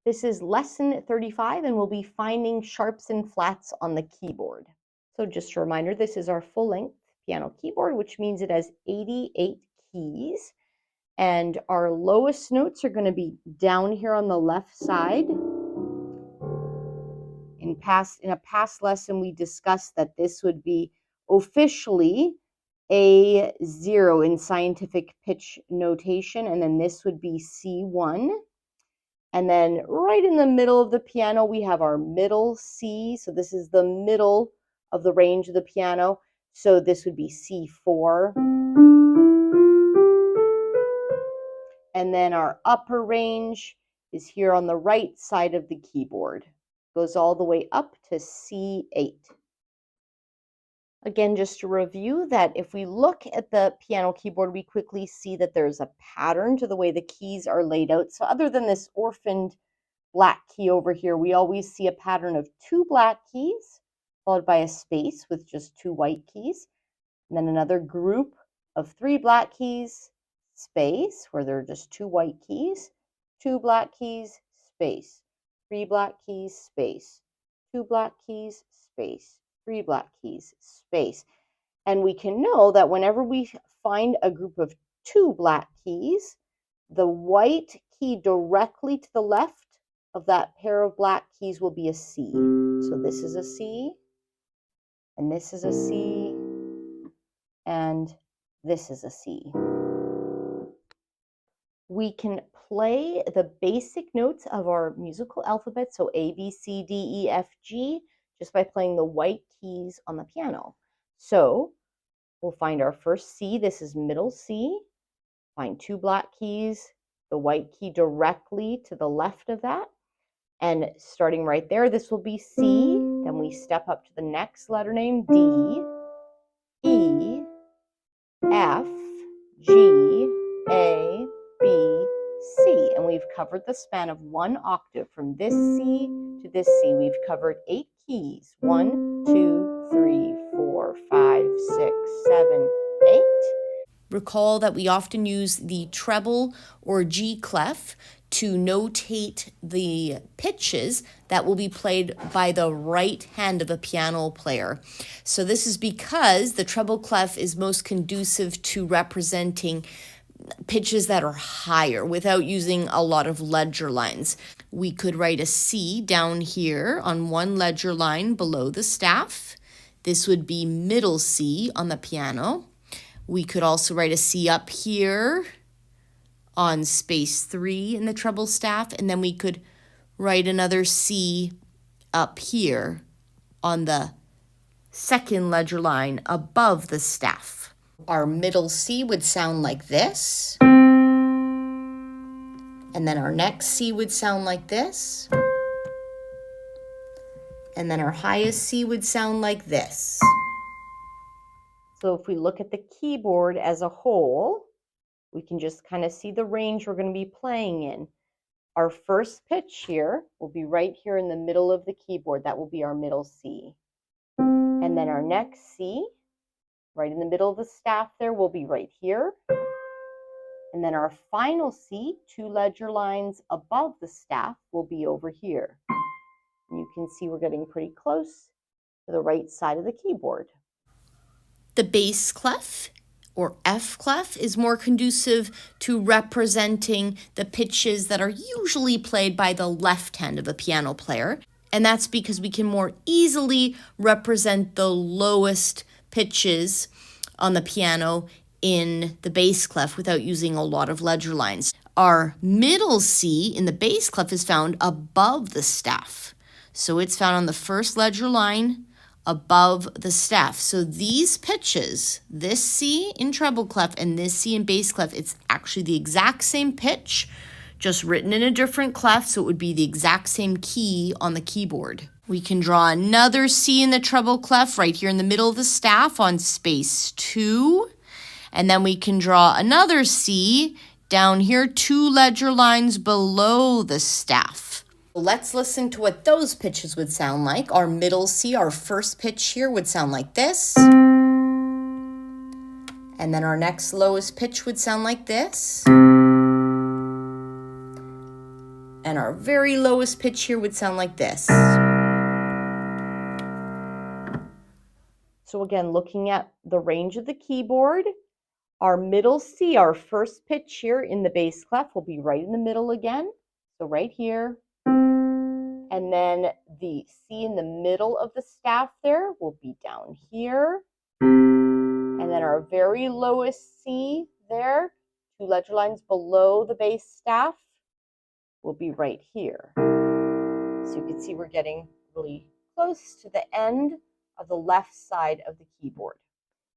This is lesson 35, and we'll be finding sharps and flats on the keyboard. So just a reminder, this is our full-length piano keyboard, which means it has 88 keys. And our lowest notes are going to be down here on the left side. In a past lesson, we discussed that this would be officially a 0 in scientific pitch notation, and then this would be C1. And then right in the middle of the piano, we have our middle C. So this is the middle of the range of the piano. So this would be C4. And then our upper range is here on the right side of the keyboard. Goes all the way up to C8. Again, just to review that if we look at the piano keyboard, we quickly see that there's a pattern to the way the keys are laid out. So other than this orphaned black key over here, we always see a pattern of 2 black keys, followed by a space with just 2 white keys, and then another group of 3 black keys, space, where there are just 2 white keys, 2 black keys, space, 3 black keys, space, 2 black keys, space, 3 black keys, space. And we can know that whenever we find a group of 2 black keys, the white key directly to the left of that pair of black keys will be a C. So this is a C, and this is a C, and this is a C. We can play the basic notes of our musical alphabet, so A, B, C, D, E, F, G, just by playing the white keys on the piano. So we'll find our first C. This is middle C. Find 2 black keys, the white key directly to the left of that. And starting right there, this will be C. Then we step up to the next letter name, D, E, F, G, A, B, C. And we've covered the span of 1 octave from this C to this C. We've covered 8 keys. 1, 2, 3, 4, 5, 6, 7, 8. Recall that we often use the treble or G clef to notate the pitches that will be played by the right hand of a piano player. So this is because the treble clef is most conducive to representing pitches that are higher without using a lot of ledger lines. We could write a C down here on one ledger line below the staff. This would be middle C on the piano. We could also write a C up here on space 3 in the treble staff, and then we could write another C up here on the second ledger line above the staff. Our middle C would sound like this, and then our next C would sound like this, and then our highest C would sound like this. So if we look at the keyboard as a whole, we can just kind of see the range we're going to be playing in. Our first pitch here will be right here in the middle of the keyboard. That will be our middle C. And then our next C, right in the middle of the staff there, will be right here. And then our final C, 2 ledger lines above the staff, will be over here. And you can see we're getting pretty close to the right side of the keyboard. The bass clef, or F clef, is more conducive to representing the pitches that are usually played by the left hand of a piano player. And that's because we can more easily represent the lowest pitches on the piano in the bass clef without using a lot of ledger lines. Our middle C in the bass clef is found above the staff. So it's found on the first ledger line above the staff. So these pitches, this C in treble clef and this C in bass clef, it's actually the exact same pitch, just written in a different clef, so it would be the exact same key on the keyboard. We can draw another C in the treble clef right here in the middle of the staff on space 2. And then we can draw another C down here 2 ledger lines below the staff. Let's listen to what those pitches would sound like. Our middle C, our first pitch here, would sound like this. And then our next lowest pitch would sound like this. And our very lowest pitch here would sound like this. So again, looking at the range of the keyboard, our middle C, our first pitch here in the bass clef, will be right in the middle again. So right here. And then the C in the middle of the staff there will be down here. And then our very lowest C there, 2 ledger lines below the bass staff, will be right here. So you can see we're getting really close to the end of the left side of the keyboard.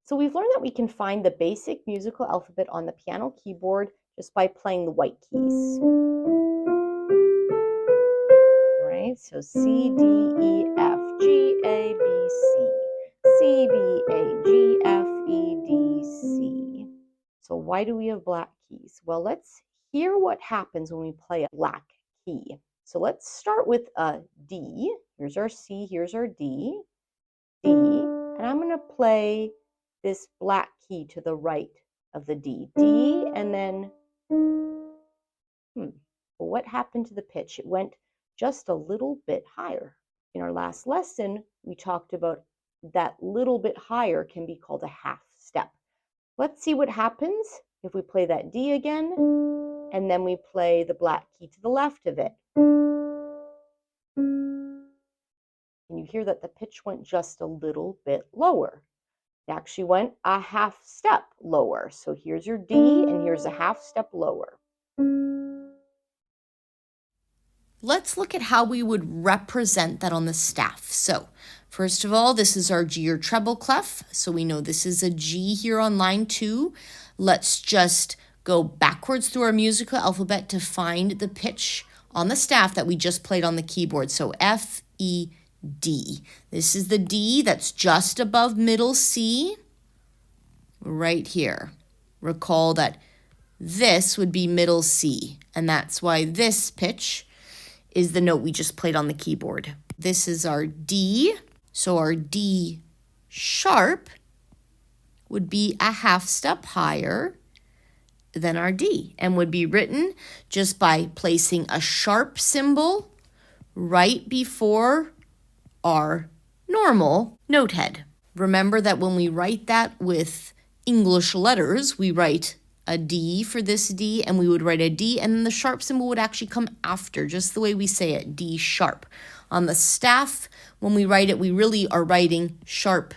So we've learned that we can find the basic musical alphabet on the piano keyboard just by playing the white keys. All right, so C, D, E, F, G, A, B, C. C, B, A, G, F, E, D, C. So why do we have black keys? Well, let's hear what happens when we play a black key. So let's start with a D. Here's our C, here's our D, D, and I'm going to play this black key to the right of the D. D, and then, well, what happened to the pitch? It went just a little bit higher. In our last lesson, we talked about that little bit higher can be called a half step. Let's see what happens if we play that D again, and then we play the black key to the left of it. And you hear that the pitch went just a little bit lower. It actually went a half step lower. So here's your D, and here's a half step lower. Let's look at how we would represent that on the staff. So first of all, this is our G or treble clef. So we know this is a G here on line 2. Let's just go backwards through our musical alphabet to find the pitch on the staff that we just played on the keyboard. So F, E, D. This is the D that's just above middle C, right here. Recall that this would be middle C, and that's why this pitch is the note we just played on the keyboard. This is our D, so our D sharp would be a half step higher than our D, and would be written just by placing a sharp symbol right before our normal note head. Remember that when we write that with English letters, we write a D for this D, and we would write a D, and then the sharp symbol would actually come after, just the way we say it, D sharp. On the staff, when we write it, we really are writing sharp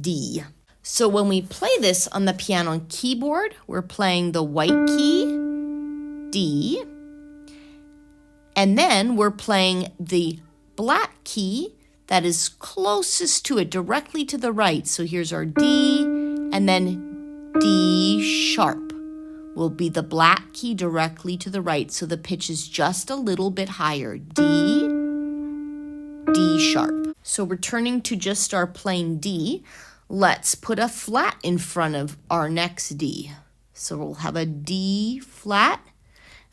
D. So when we play this on the piano keyboard, we're playing the white key, D, and then we're playing the black key that is closest to it, directly to the right. So here's our D, and then D sharp will be the black key directly to the right. So the pitch is just a little bit higher. D, D sharp. So returning to just our plain D, let's put a flat in front of our next D. So we'll have a D flat,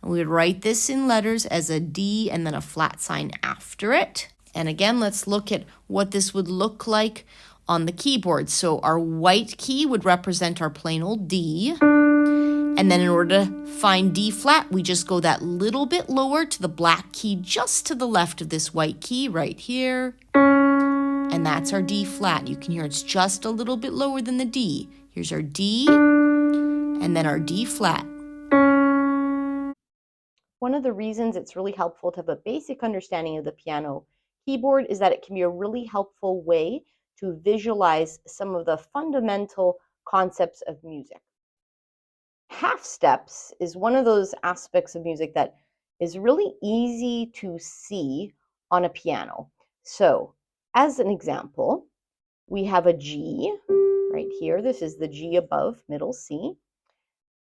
and we would write this in letters as a D and then a flat sign after it. And again, let's look at what this would look like on the keyboard. So our white key would represent our plain old D. And then in order to find D flat, we just go that little bit lower to the black key just to the left of this white key right here. And that's our D flat. You can hear it's just a little bit lower than the D. Here's our D, and then our D flat. One of the reasons it's really helpful to have a basic understanding of the piano keyboard is that it can be a really helpful way to visualize some of the fundamental concepts of music. Half steps is one of those aspects of music that is really easy to see on a piano. So, as an example, we have a G right here. This is the G above middle C.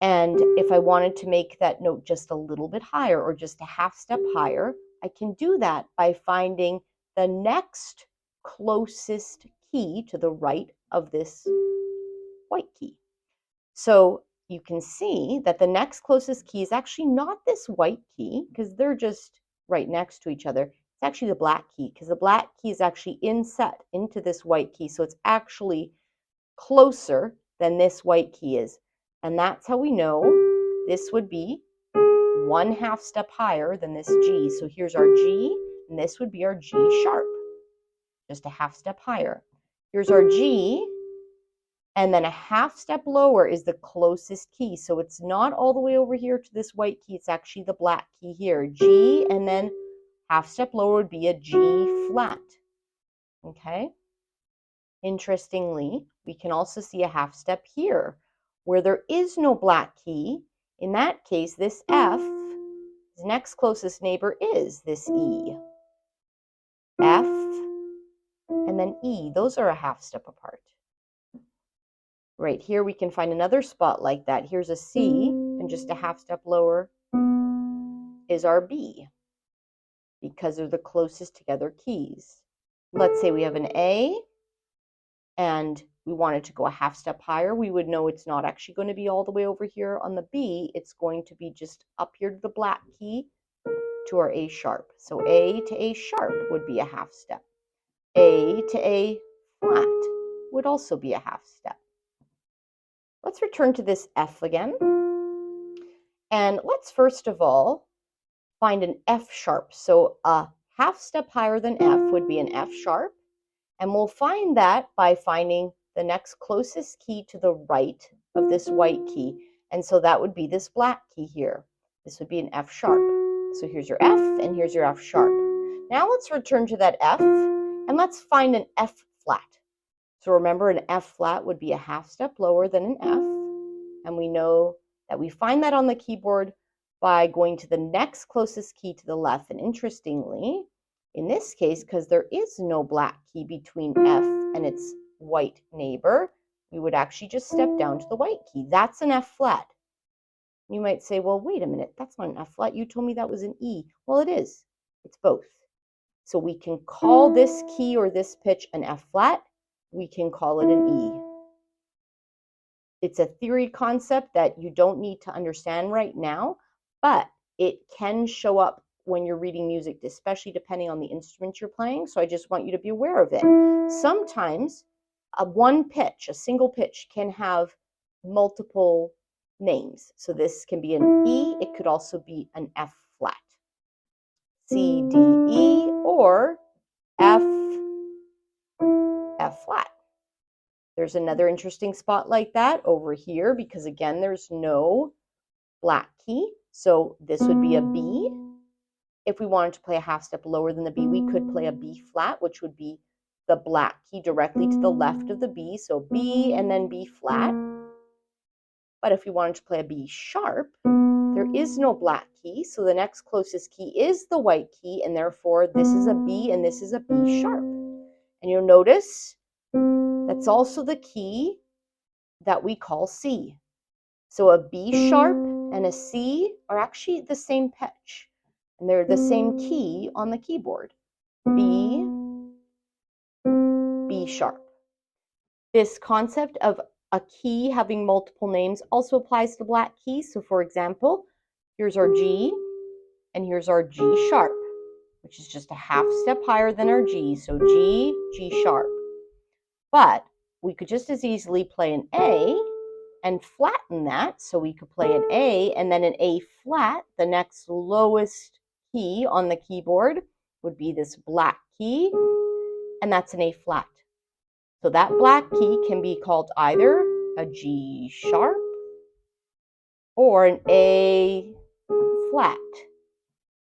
And if I wanted to make that note just a little bit higher or just a half step higher, I can do that by finding the next closest key to the right of this white key. So you can see that the next closest key is actually not this white key, because they're just right next to each other. It's actually the black key, because the black key is actually inset into this white key. So it's actually closer than this white key is. And that's how we know this would be 1/2 step higher than this G. So here's our G, and this would be our G sharp, just a 1/2 step higher. Here's our G, and then a 1/2 step lower is the closest key. So it's not all the way over here to this white key. It's actually the black key here. G, and then 1/2 step lower would be a G flat. Okay? Interestingly, we can also see a 1/2 step here where there is no black key. In that case, this F, the next closest neighbor is this E. F, and then E. Those are a 1/2 step apart. Right here, we can find another spot like that. Here's a C, and just a 1/2 step lower is our B, because they're the closest together keys. Let's say we have an A, and we wanted to go a 1/2 step higher. We would know it's not actually going to be all the way over here on the B. It's going to be just up here to the black key to our A sharp. So A to A sharp would be a 1/2 step. A to A flat would also be a 1/2 step. Let's return to this F again. And let's first of all find an F sharp. So a 1/2 step higher than F would be an F sharp. And we'll find that by finding the next closest key to the right of this white key. And so that would be this black key here. This would be an F sharp. So here's your F, and here's your F sharp. Now let's return to that F, and let's find an F flat. So remember, an F flat would be a 1/2 step lower than an F. And we know that we find that on the keyboard by going to the next closest key to the left. And interestingly, in this case, because there is no black key between F and its white neighbor, we would actually just step down to the white key. That's an F flat. You might say, well, wait a minute, that's not an F flat. You told me that was an E. Well, it is. It's both. So we can call this key or this pitch an F flat. We can call it an E. It's a theory concept that you don't need to understand right now, but it can show up when you're reading music, especially depending on the instrument you're playing. So I just want you to be aware of it. Sometimes one pitch, a single pitch, can have multiple names. So this can be an E. It could also be an F flat. C, D, E, or F, F flat. There's another interesting spot like that over here because, again, there's no black key. So this would be a B. If we wanted to play a 1/2 step lower than the B, we could play a B flat, which would be the black key directly to the left of the B. So B and then B flat. But if we wanted to play a B sharp, there is no black key. So the next closest key is the white key. And therefore, this is a B and this is a B sharp. And you'll notice that's also the key that we call C. So a B sharp and a C are actually the same pitch. And they're the same key on the keyboard. B, B sharp. This concept of a key having multiple names also applies to the black key. So for example, here's our G, and here's our G sharp, which is just a 1/2 step higher than our G. So G, G sharp. But we could just as easily play an A and flatten that. So we could play an A and then an A flat. The next lowest key on the keyboard would be this black key, and that's an A flat. So that black key can be called either a G sharp or an A flat.